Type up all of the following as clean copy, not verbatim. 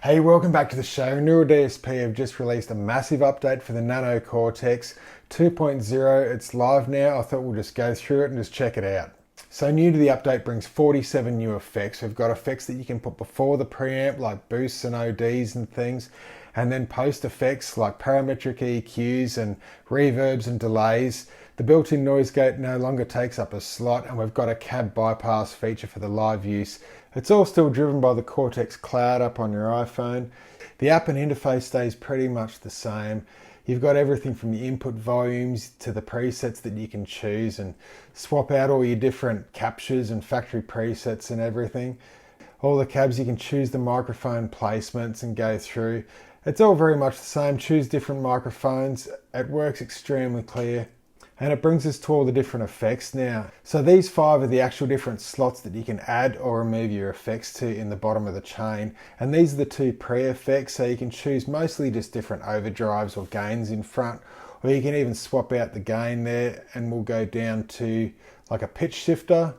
Hey, welcome back to the show. Neural DSP have just released a massive update for the Nano Cortex 2.0. It's live now. I thought we'll just go through it and just check it out. So new to the update brings 47 new effects. We've got effects that you can put before the preamp like boosts and ODs and things, and then post effects like parametric EQs and reverbs and delays. The built-in noise gate no longer takes up a slot, and we've got a cab bypass feature for the live use. It's all still driven by the Cortex Cloud up on your iPhone. The app and interface stays pretty much the same. You've got everything from the input volumes to the presets that you can choose and swap out all your different captures and factory presets and everything. All the cabs, you can choose the microphone placements and go through. It's all very much the same. Choose different microphones. It works extremely clear. And it brings us to all the different effects now. So these 5 are the actual different slots that you can add or remove your effects to in the bottom of the chain. And these are the 2 pre-effects, so you can choose mostly just different overdrives or gains in front, or you can even swap out the gain there, and we'll go down to like a pitch shifter,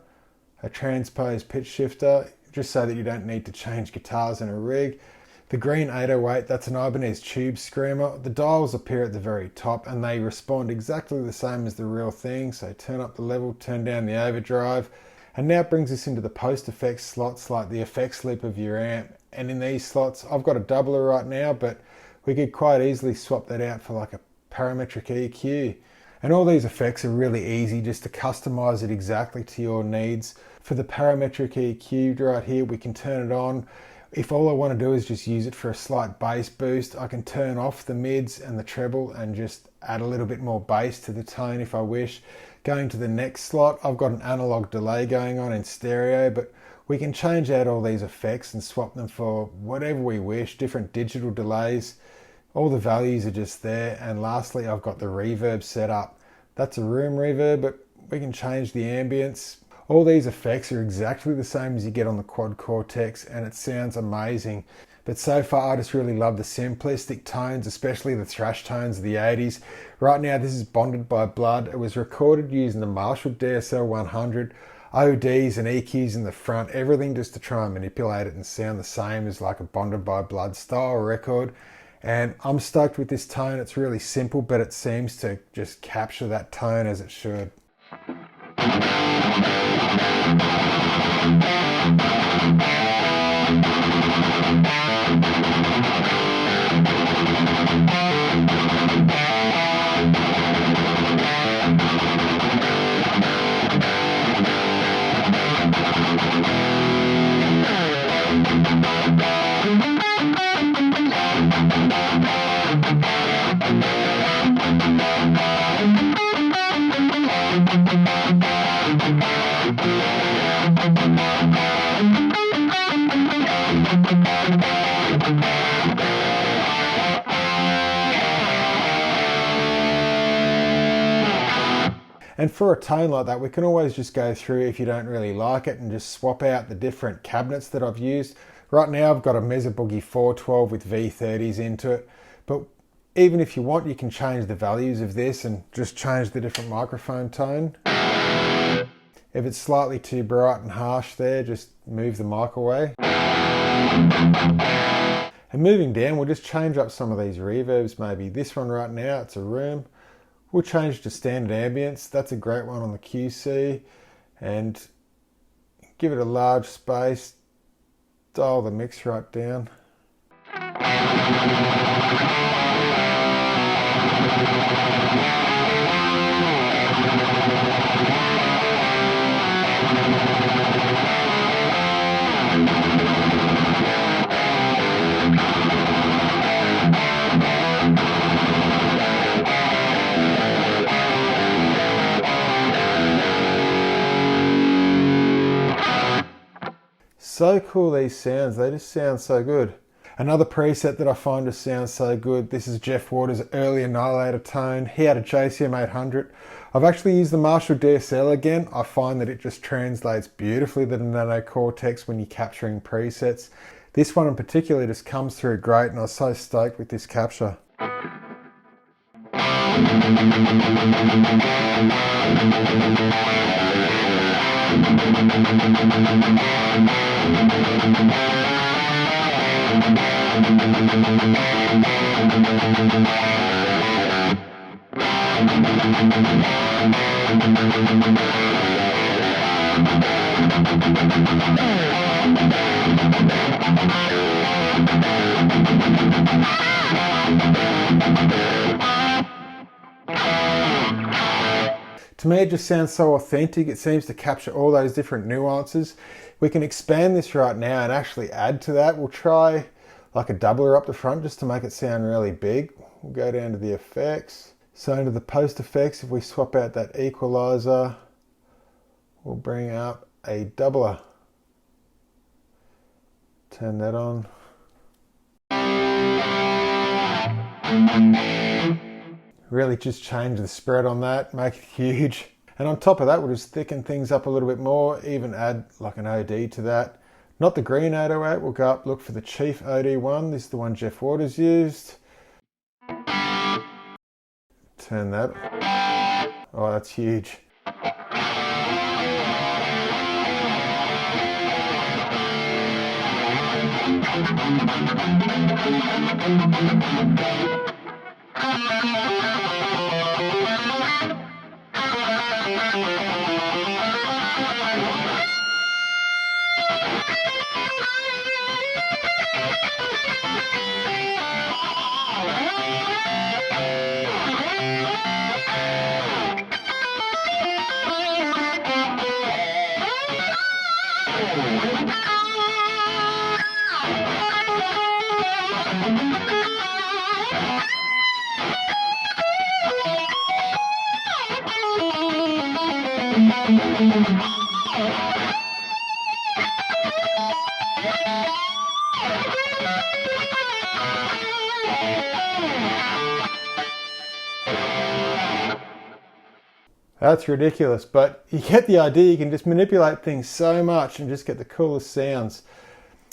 a transpose pitch shifter, just so that you don't need to change guitars in a rig. The green 808, that's an Ibanez tube screamer. The dials appear at the very top and they respond exactly the same as the real thing. So turn up the level, turn down the overdrive. And now it brings us into the post effects slots like the effects loop of your amp. And in these slots, I've got a doubler right now, but we could quite easily swap that out for like a parametric EQ. And all these effects are really easy just to customize it exactly to your needs. For the parametric EQ right here, we can turn it on. If all I want to do is just use it for a slight bass boost, I can turn off the mids and the treble and just add a little bit more bass to the tone if I wish. Going to the next slot, I've got an analog delay going on in stereo, but we can change out all these effects and swap them for whatever we wish, different digital delays. All the values are just there. And lastly, I've got the reverb set up. That's a room reverb, but we can change the ambience. All these effects are exactly the same as you get on the Quad Cortex, and it sounds amazing. But so far I just really love the simplistic tones, especially the thrash tones of the 80s. Right now this is Bonded by Blood. It was recorded using the Marshall DSL 100, ODs and EQs in the front, everything just to try and manipulate it and sound the same as like a Bonded by Blood style record. And I'm stoked with this tone. It's really simple, but it seems to just capture that tone as it should. And for a tone like that, we can always just go through if you don't really like it and just swap out the different cabinets that I've used. Right now I've got a Mesa Boogie 412 with V30s into it, but even if you want, you can change the values of this and just change the different microphone tone. If it's slightly too bright and harsh there, just move the mic away. And moving down, we'll just change up some of these reverbs maybe. This one right now, it's a room. We'll change to standard ambience. That's a great one on the QC. And give it a large space. Dial the mix right down. So cool, these sounds, they just sound so good. Another preset that I find just sounds so good, this is Jeff Waters' early Annihilator tone. He had a JCM 800. I've actually used the Marshall DSL again. I find that it just translates beautifully to the Nano Cortex when you're capturing presets. This one in particular just comes through great, and I was so stoked with this capture. To me, it just sounds so authentic. It seems to capture all those different nuances. We can expand this right now and actually add to that. We'll try like a doubler up the front just to make it sound really big. We'll go down to the effects. So into the post effects, if we swap out that equalizer, we'll bring up a doubler. Turn that on. Really just change the spread on that, make it huge. And on top of that, we'll just thicken things up a little bit more, even add like an OD to that. Not the green 808, we'll go up, look for the Chief OD one. This is the one Jeff Waters used. Turn that. Oh, that's huge. That's ridiculous, but you get the idea. You can just manipulate things so much and just get the coolest sounds.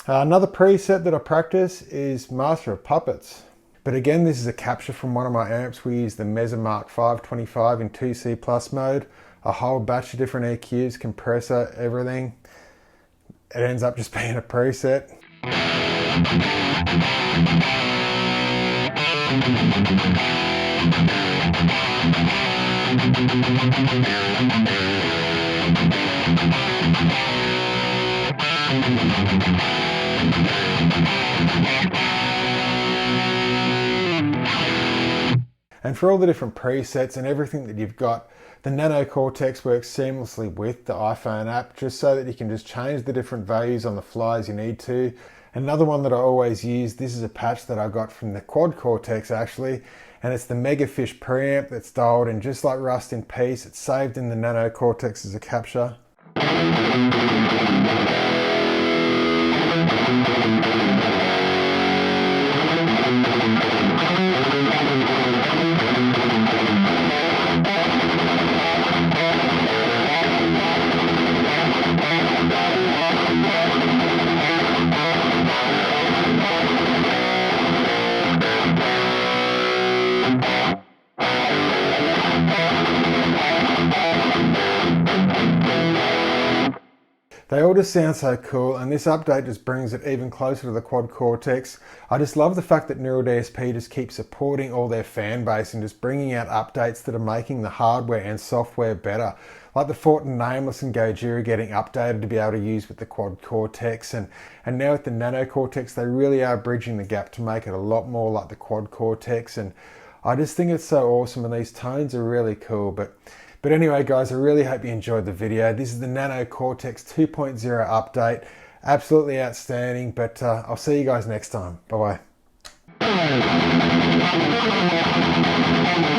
Another preset that I practice is Master of Puppets. But again, this is a capture from one of my amps. We use the Mesa Mark 525 in 2C plus mode. A whole batch of different EQs, compressor, everything. It ends up just being a preset. And for all the different presets and everything that you've got, the Nano Cortex works seamlessly with the iPhone app, just so that you can just change the different values on the fly as you need to. Another one that I always use, this is a patch that I got from the Quad Cortex actually, and it's the Megafish preamp that's dialed in just like Rust in Peace. It's saved in the Nano Cortex as a capture. They all just sound so cool, and this update just brings it even closer to the Quad Cortex. I just love the fact that Neural DSP just keeps supporting all their fan base and just bringing out updates that are making the hardware and software better. Like the Fortin Nameless and Gojira getting updated to be able to use with the Quad Cortex, and now with the Nano Cortex, they really are bridging the gap to make it a lot more like the Quad Cortex, and I just think it's so awesome, and these tones are really cool. But anyway guys, I really hope you enjoyed the video. This is the Nano Cortex 2.0 update. Absolutely outstanding, but I'll see you guys next time. Bye bye.